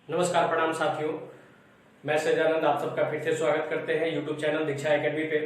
नमस्कार, प्रणाम साथियों। मैं सैजानंद आप सबका फिर से स्वागत करते हैं यूट्यूब चैनल दीक्षा एकेडमी पे।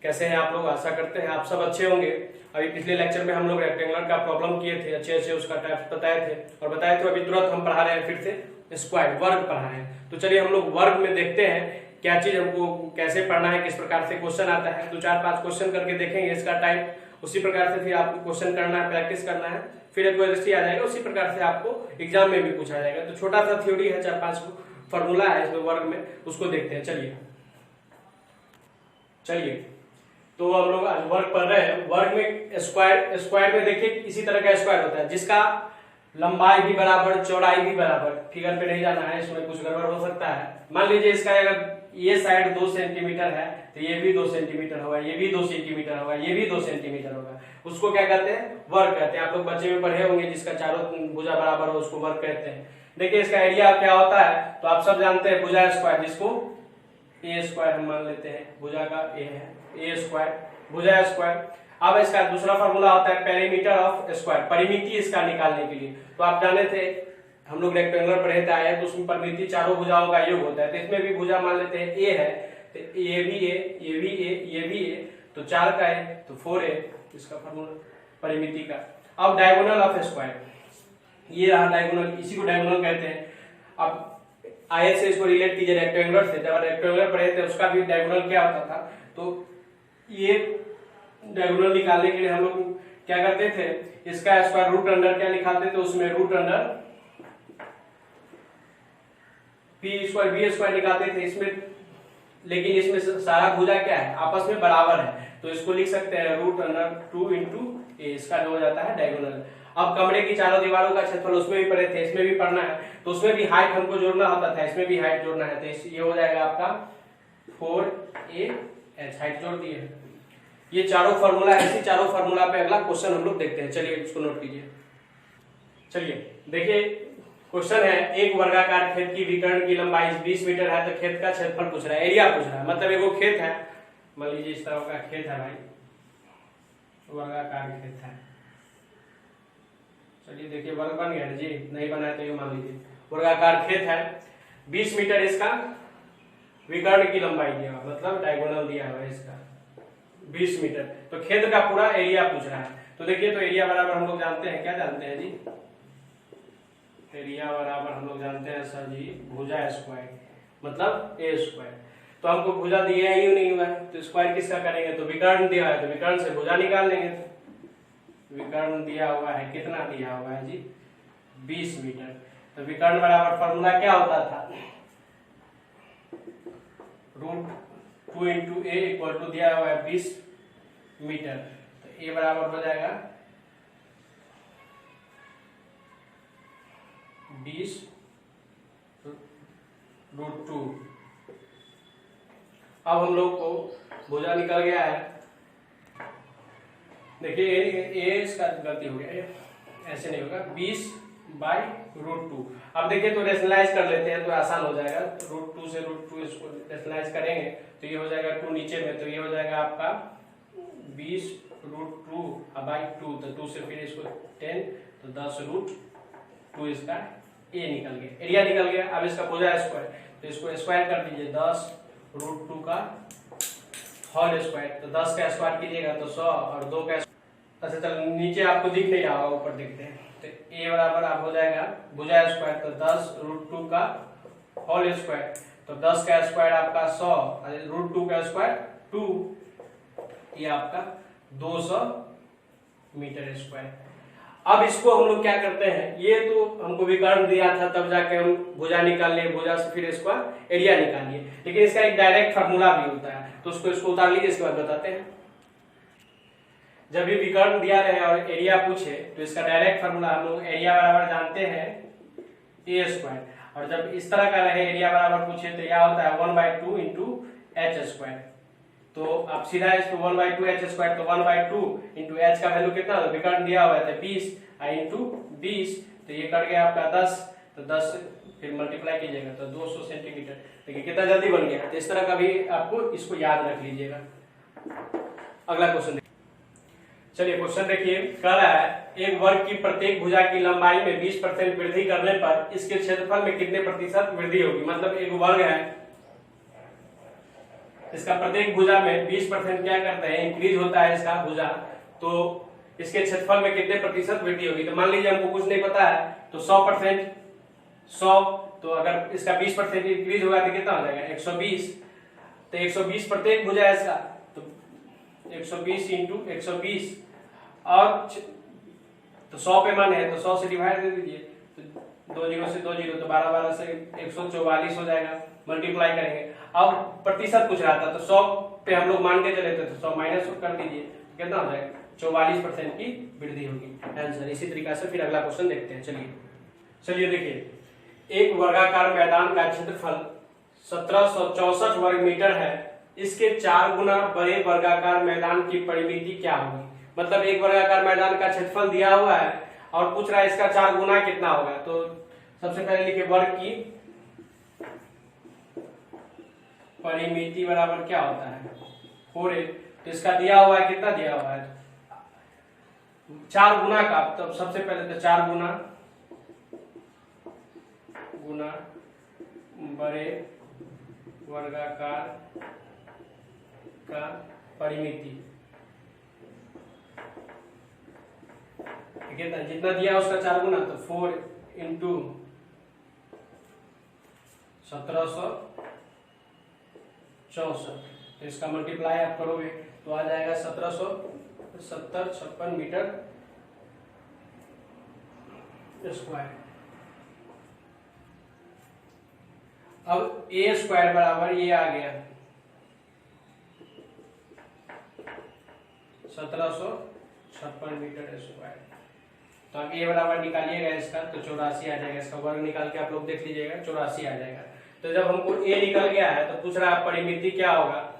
कैसे हैं आप लोग? आशा करते हैं आप सब अच्छे होंगे। अभी पिछले लेक्चर में हम लोग रेक्टेंगुलर का प्रॉब्लम किए थे, अच्छे अच्छे उसका टाइप्स बताए थे और बताए थे। अभी तुरंत हम पढ़ा रहे हैं फिर से स्क्वायर वर्ग पढ़ा रहे हैं। तो चलिए हम लोग वर्ग में देखते हैं क्या चीज हमको कैसे पढ़ना है, किस प्रकार से क्वेश्चन आता है। 2-4-5 क्वेश्चन करके देखेंगे इसका टाइप, उसी प्रकार से फिर आपको क्वेश्चन करना है, प्रैक्टिस करना है, फिर एक रजिस्ट्री आ जाएगा, उसी प्रकार से आपको एग्जाम में भी पूछा जाएगा। तो छोटा सा थ्योरी है, 4-5 फॉर्मूला है इसमें वर्ग में, उसको देखते हैं। चलिए तो हम लोग आज वर्ग पढ़ रहे हैं। वर्ग में स्क्वायर में देखिए इसी तरह का स्क्वायर होता है जिसका लंबाई भी बराबर, चौड़ाई भी बराबर। फिगर पे नहीं जाना है, इसमें कुछ गड़बड़ हो सकता है। मान लीजिए इसका अगर ये साइड 2 सेंटीमीटर है तो ये भी 2 सेंटीमीटर होगा, ये भी 2 सेंटीमीटर होगा, ये भी 2 सेंटीमीटर होगा। उसको क्या कहते हैं? वर्ग कहते हैं। आप लोग बच्चे में पढ़े होंगे जिसका चारों भुजा बराबर हो उसको वर्ग कहते हैं। देखिए इसका एरिया क्या होता है तो आप सब जानते हैं, भुजा स्क्वायर, जिसको ए स्क्वायर हम मान लेते हैं। भुजा का ए है ए स्क्वायर, भुजा स्क्वायर। अब इसका दूसरा फॉर्मूला होता है पेरीमीटर ऑफ स्क्वायर, परिमिति इसका निकालने के लिए। तो आप जाने थे, हम लोग रेक्टेंगुलर पढ़े थे आए, तो उसमें परिमिति चारों भुजाओं का योग होता है। तो इसमें भी भुजा मान लेते हैं ए है, तो ये भी ए, ये भी ए, ये भी ए, तो 4 का है तो 4a इसका फॉर्मूला परिमिति का। अब डायगोनल ऑफ स्क्वायर, ये रहा डायगोनल, इसी को डायगोनल कहते हैं। अब आयत से इसको रिलेट कीजिए रेक्टेंगुलर से। जब रेक्टेंगुलर पढ़े थे उसका भी डायगोनल क्या होता था, तो ये डायगोनल निकालने के लिए हम लोग क्या करते थे, इसका स्क्वायर रूट अंडर क्या निकालते थे, उसमें root under p square b square निकालते थे इसमें। लेकिन इसमें सारा भुजा क्या है, आपस में बराबर है, तो इसको लिख सकते हैं रूट अंडर 2 इंटू ए, इसका जो हो जाता है डायगोनल। अब कमरे की चारों दीवारों का क्षेत्रफल उसमें भी पढ़े थे, इसमें भी पढ़ना है, तो उसमें भी हाइट हमको जोड़ना होता था, इसमें भी हाइट जोड़ना है। तो ये हो जाएगा आपका 4a हाइट जोड़ दिए। ये चारों फॉर्मूला, ऐसी चारों फॉर्मूला पे अगला क्वेश्चन हम लोग देखते हैं। चलिए इसको नोट कीजिए। चलिए देखिए क्वेश्चन है, एक वर्गाकार खेत की विकर्ण की लंबाई 20 मीटर है, तो खेत का क्षेत्रफल पूछ रहा है, एरिया पूछ रहा है। मतलब एगो खेत है, मान लीजिए इस तरह का खेत है भाई, वर्गाकार खेत है। चलिए देखिए वर्ग बन गया जी, नहीं बना है तो ये मान लीजिए वर्गाकार खेत है, 20 मीटर इसका विकर्ण की लंबाई दिया हुआ, मतलब डायगोनल दिया हुआ है इसका 20 मीटर। तो खेत का पूरा एरिया पूछ रहा है। तो देखिए, तो एरिया बराबर हम लोग जानते हैं, क्या जानते हैं जी, एरिया बराबर हम लोग जानते हैं सर जी भुजा स्क्वायर, मतलब ए स्क्वायर। तो हमको भुजा दिया ही नहीं हुआ है, तो स्क्वायर किसका करेंगे, तो विकर्ण दिया है तो विकर्ण से भुजा निकाल लेंगे। तो विकर्ण दिया हुआ है, कितना दिया हुआ है जी, 20 मीटर। तो विकर्ण बराबर फॉर्मूला क्या होता था, root 2 into a equal to दिया हुआ है 20 मीटर, तो ए बराबर हो जाएगा 20 रूट 2। अब हम लोग को भुजा निकल गया है। देखिए ए इसका गलती हो गया, ऐसे नहीं होगा, 20 बाई रूट 2। अब देखिए तो रेशनलाइज कर लेते हैं तो आसान हो जाएगा। रूट 2 से रूट 2 इसको रेशनलाइज करेंगे तो ये हो जाएगा 2 नीचे में, तो ये हो जाएगा आपका 20 रूट 2 बाई 2, तो 2 से फिर इसको 10, तो 10 रूट 2 इसका ए निकल गया, एरिया निकल गया। अब इसका भुजा स्क्वायर, तो इसको स्क्वायर कर दीजिए, 10 रूट 2 का होल स्क्वायर, तो 10 का स्क्वायर कीजिएगा तो 100 और 2 का। अच्छा चलो नीचे आपको दिख नहीं रहा होगा, ऊपर देखते हैं। तो ए बराबर आप हो जाएगा भुजा स्क्वायर, तो 10 रूट 2 का होल स्क्वायर, तो 10 का स्क्वायर आपका 100, रूट 2 का स्क्वायर 2, ये आपका 200 मीटर स्क्वायर। अब इसको हम लोग क्या करते हैं, ये तो हमको विकर्ण दिया था तब जाके हम भुजा निकाल लिए, भुजा से फिर इसका एरिया निकालिए। लेकिन इसका एक डायरेक्ट फार्मूला भी होता है, तो इसको उतार लीजिए, इसके बाद बताते हैं। जब भी विकर्ण दिया रहे और एरिया पूछे तो इसका डायरेक्ट फार्मूला हम लोग एरिया बराबर जानते हैं ए स्क्वायर, और जब इस तरह का रहे एरिया बराबर पूछे तो यह होता है 1/2 इंटू एच स्क्वायर। तो आप सीधा इसको 1/2 एच स्क्वायर, तो 1/2 इंटू एच का वैल्यू कितना, तो विकर्ण दिया हुआ है 20 इंटू 20, तो ये कट गया आपका 10, तो 10 फिर मल्टीप्लाई कीजिएगा तो 200 सेंटीमीटर। देखिए कितना जल्दी बन गया। तो इस तरह का भी आपको इसको याद रख लीजिएगा। अगला क्वेश्चन चलिए क्वेश्चन देखिए, कह रहा है एक वर्ग की प्रत्येक भुजा की लंबाई में 20% वृद्धि करने पर इसके क्षेत्रफल में कितने प्रतिशत वृद्धि होगी। मतलब एक वर्ग है, इसका प्रत्येक भुजा में 20% क्या करते हैं, इंक्रीज होता है इसका भुजा, तो इसके क्षेत्रफल में कितने प्रतिशत वृद्धि होगी। तो मान लीजिए हमको कुछ नहीं पता है, तो 100%, 100, तो अगर इसका 20% इंक्रीज होगा तो कितना हो जाएगा 120। तो 120 प्रत्येक भुजा है इसका, तो 120 इंटू 120, और तो 100 पे मान है तो 100 से डिवाइड दे दीजिए, तो 2 0 से 2 0, तो 12 12 से 144 हो जाएगा, मल्टीप्लाई करेंगे। अब प्रतिशत पूछ रहा था, तो 100 पे हम लोग मान के चले थे, तो 100 माइनस कर दीजिए, तो कितना हो जाएगा 44% की वृद्धि होगी आंसर। इसी तरीका से फिर अगला क्वेश्चन देखते हैं। चलिए देखिए, एक वर्गाकार मैदान का क्षेत्रफल 1764 वर्ग मीटर है, इसके 4 गुना बड़े वर्गाकार मैदान की परिमिति क्या होगी। मतलब एक वर्गाकार मैदान का क्षेत्रफल दिया हुआ है और पूछ रहा है इसका 4 गुना कितना होगा। तो सबसे पहले लिखिए वर्ग की परिमिति बराबर क्या होता है 4a, तो इसका दिया हुआ है, कितना दिया हुआ है 4 गुना का। तो सबसे पहले तो 4 गुना बड़े वर्गाकार का परिमिति, ठीक है, जितना दिया उसका 4 गुना, तो 4 इंटू 1764, तो इसका मल्टीप्लाई आप करोगे तो आ जाएगा 1756 मीटर स्क्वायर। अब ए स्क्वायर बराबर ये आ गया 1756 मीटर स्क्वायर। तो अब ए बराबर निकालिएगा इसका, तो 84 आ जाएगा, इसका वर्ग निकाल के आप लोग देख लीजिएगा, 84 आ जाएगा। तो जब हमको ए निकल गया है तो पूछ रहा है परिमिति क्या होगा,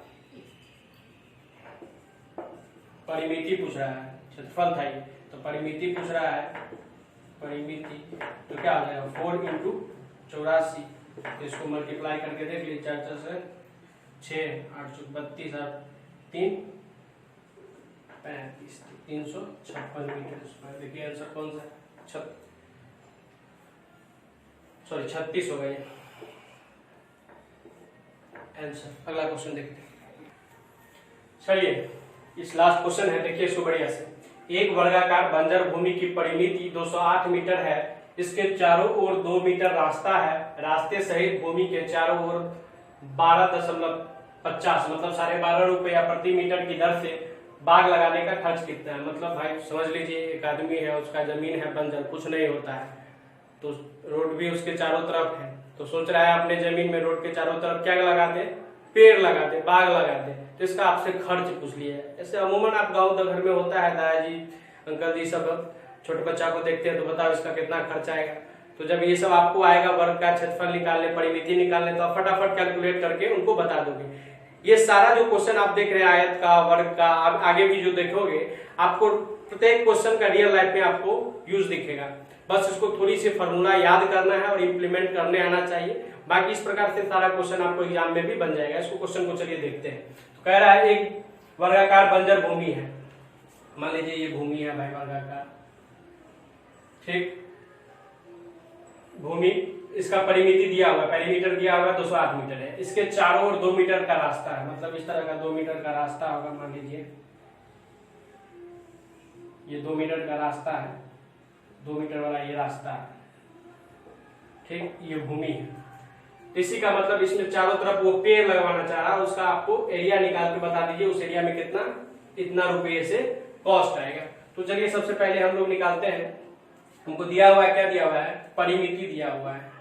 परिमिति पूछ रहा है, क्षेत्रफल था ये, तो परिमिति पूछ रहा है, परिमिति तो क्या हो जाएगा 4 इंटू 84, तो इसको मल्टीप्लाई करके देख लीजिए, 4 4 से 6, 8 32, 3 35, 356 मीटर स्क्वायर। देखिए आंसर कौन सा, 36 होगा ये आंसर। अगला क्वेश्चन देखते हैं। चलिए इस लास्ट क्वेश्चन है, देखिए इसको बढ़िया से। एक वर्गाकार बंजर भूमि की परिमिति 208 मीटर है, इसके चारों ओर 2 मीटर रास्ता है, रास्ते सहित भूमि के चारों ओर 12.50 मतलब 12.5 रुपया प्रति मीटर की दर से बाग लगाने का खर्च कितना है। मतलब भाई समझ लीजिए एक आदमी है, उसका जमीन है बंजर, कुछ नहीं होता है, तो रोड भी उसके चारों तरफ है, तो सोच रहा है अपने जमीन में रोड के चारों तरफ क्या लगा दे, पेड़ लगा दे, बाग लगा दे। तो इसका आपसे खर्च पूछ लिया है। ऐसे अमूमन आप गाँव घर में होता है, दादाजी अंकल जी सब छोटे बच्चा को देखते हैं, तो बताओ इसका कितना खर्च आएगा। तो जब ये सब आपको आएगा वर्ग का क्षेत्रफल निकालने, परिमिति निकालने, तो आप फटाफट कैलकुलेट करके उनको बता दोगे। ये सारा जो क्वेश्चन आप देख रहे हैं आयत का, वर्ग का, आप आगे भी जो देखोगे आपको प्रत्येक क्वेश्चन का रियल लाइफ में आपको यूज दिखेगा। बस इसको थोड़ी सी फॉर्मूला याद करना है और इम्प्लीमेंट करने आना चाहिए। बाकी इस प्रकार से सारा क्वेश्चन आपको एग्जाम में भी बन जाएगा। इसको क्वेश्चन को चलिए देखते हैं। तो कह रहा है एक वर्गाकार बंजर भूमि है, मान लीजिए ये भूमि है भाई वर्गाकार, ठीक, भूमि, इसका परिमिति दिया हुआ है, पेरीमीटर दिया हुआ है 208 मीटर है, इसके चारों ओर 2 मीटर का रास्ता है, मतलब इस तरह का 2 मीटर का रास्ता होगा, मान लीजिए ये 2 मीटर का रास्ता है, 2 मीटर वाला ये रास्ता है, ठीक, ये भूमि है। इसी का मतलब इसमें चारों तरफ वो पेड़ लगवाना चाह रहा है, उसका आपको एरिया निकाल के बता दीजिए, उस एरिया में कितना, इतना रुपये से कॉस्ट आएगा। तो चलिए सबसे पहले हम लोग निकालते हैं। हमको दिया हुआ है, क्या दिया हुआ है, परिमिति दिया हुआ है,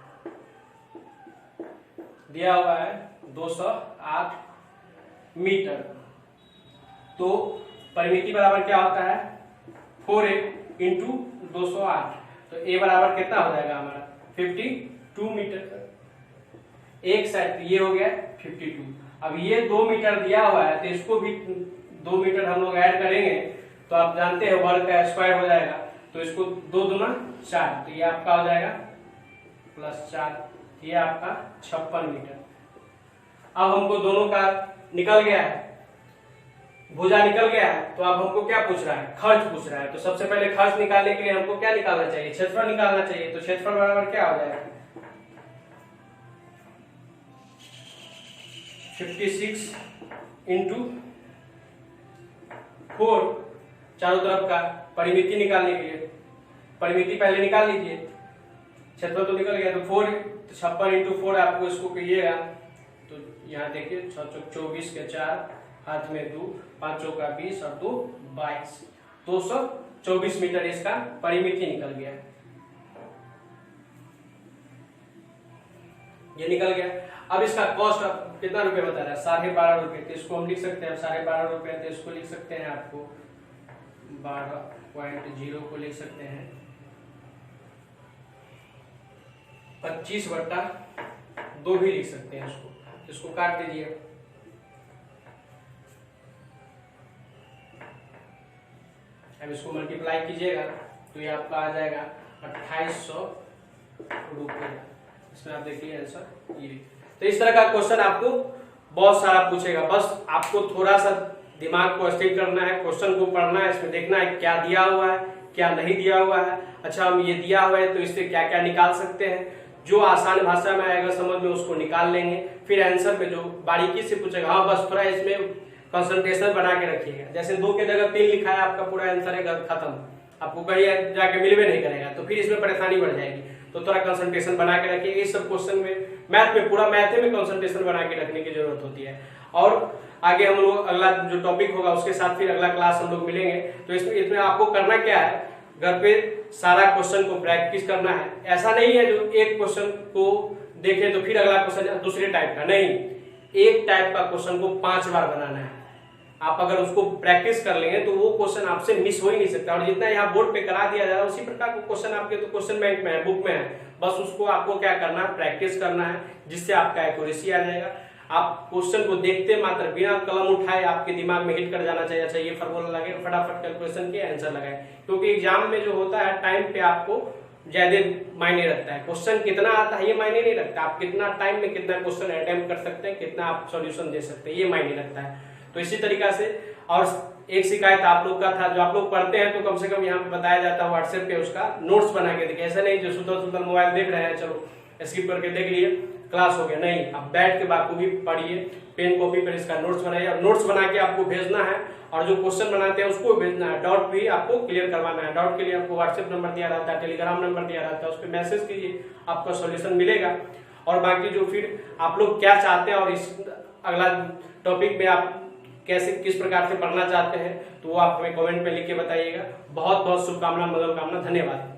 208 मीटर। तो परिमिति बराबर क्या होता है 4a इंटू 208, तो a बराबर कितना हो जाएगा हमारा 52 मीटर। एक साइड ये हो गया 52। अब ये 2 मीटर दिया हुआ है, तो इसको भी 2 मीटर हम लोग ऐड करेंगे, तो आप जानते हैं वर्ग का स्क्वायर हो जाएगा, तो इसको 2 दूना 4, तो ये आपका हो जाएगा +4, ये आपका 56 मीटर। अब हमको दोनों का निकल गया है, भुजा निकल गया है, तो अब हमको क्या पूछ रहा है, खर्च पूछ रहा है। तो सबसे पहले खर्च निकालने के लिए हमको क्या निकालना चाहिए, क्षेत्रफल निकालना चाहिए। तो क्षेत्रफल बराबर क्या हो जाएगा, 56 इंटू 4, चारों तरफ का परिमिति निकालने के लिए परिमिति पहले निकाल लीजिए। क्षेत्रफल तो निकल गया, तो 4 56 इंटू 4 आपको इसको कहिएगा। तो यहाँ देखिए 6 चौक 24 के 4, हाथ में 2, 5 चौका 20 और 2 22, 224 मीटर इसका परिमिति निकल गया। ये निकल गया। अब इसका कॉस्ट कितना रुपए बता रहा है, 12.5 रुपए। तो इसको हम लिख सकते हैं 12.5 रुपए, तो इसको लिख सकते हैं आपको 12.0 को लिख सकते हैं 25/2 भी लिख सकते हैं इसको काट दीजिए। अब इसको मल्टीप्लाई कीजिएगा तो ये आपका आ जाएगा 2800 रुपये। इसमें आप देखिए आंसर ये। तो इस तरह का क्वेश्चन आपको बहुत सारा पूछेगा, बस आपको थोड़ा सा दिमाग को स्थिर करना है, क्वेश्चन को पढ़ना है, इसमें देखना है क्या दिया हुआ है क्या नहीं दिया हुआ है। अच्छा हम ये दिया हुआ है तो इससे क्या क्या निकाल सकते हैं, जो आसान भाषा में आएगा समझ में उसको निकाल लेंगे। फिर आंसर में जो बारीकी से पूछेगा, हाँ बस थोड़ा इसमें कंसंट्रेशन बना के रखिएगा। जैसे 2 की जगह 3 लिखा है, आपका पूरा आंसर है खत्म, आपको कहीं जाके मिलवे नहीं करेगा, तो फिर इसमें परेशानी बढ़ जाएगी। तो थोड़ा कंसंट्रेशन बना के रखिएगा। इस सब क्वेश्चन में मैथ में पूरा मैथ में कंसंट्रेशन बना के रखने की जरूरत होती है। और आगे हम लोग अगला जो टॉपिक होगा उसके साथ फिर अगला क्लास हम लोग मिलेंगे। तो इसमें आपको करना क्या है, घर पे सारा क्वेश्चन को प्रैक्टिस करना है। ऐसा नहीं है जो एक क्वेश्चन को देखे तो फिर अगला क्वेश्चन दूसरे टाइप का, नहीं, एक टाइप का क्वेश्चन को 5 बार बनाना है। आप अगर उसको प्रैक्टिस कर लेंगे तो वो क्वेश्चन आपसे मिस हो ही नहीं सकता। और जितना यहाँ बोर्ड पे करा दिया जा रहा है उसी प्रकार का क्वेश्चन आपके तो क्वेश्चन बैंक में है, बुक में है, बस उसको आपको क्या करना है, प्रैक्टिस करना है, जिससे आपका एक्यूरेसी आ जाएगा। आप क्वेश्चन को देखते मात्र बिना कलम उठाए आपके दिमाग में हिट कर जाना चाहिए, अच्छा ये फॉर्मूला लगे, फटाफट कैलकुलेशन के आंसर लगाए। क्योंकि एग्जाम में जो होता है टाइम पे आपको ज्यादा मायने रखता है, क्वेश्चन कितना आता है ये मायने नहीं रखता, आप कितना टाइम में कितना क्वेश्चन अटेम्प्ट कर सकते हैं, कितना आप सॉल्यूशन दे सकते हैं, ये मायने रखता है। तो इसी तरीका से और एक शिकायत आप लोग का था, जो आप लोग पढ़ते हैं तो कम से कम यहाँ पे बताया जाता है व्हाट्सएप पे उसका नोट्स बना के देखिए। ऐसा नहीं जो सुतल मोबाइल देख रहे हैं चलो स्किप करके देख लिए क्लास हो गया, नहीं, आप बैठ के बाखूबी पढ़िए, पेन कॉपी पर इसका नोट्स बनाइए। और नोट्स बना के आपको भेजना है और जो क्वेश्चन बनाते हैं उसको भेजना है, डाउट भी आपको क्लियर करवाना है। डाउट के लिए आपको व्हाट्सएप नंबर दिया रहता है, टेलीग्राम नंबर दिया रहता है, उस पर मैसेज कीजिए, आपका सॉल्यूशन मिलेगा। और बाकी जो फिर आप लोग क्या चाहते हैं और इस अगला टॉपिक में आप कैसे किस प्रकार से पढ़ना चाहते हैं तो वो आप हमें कमेंट में लिख के बताइएगा। बहुत बहुत शुभकामना, मंगल कामना, धन्यवाद।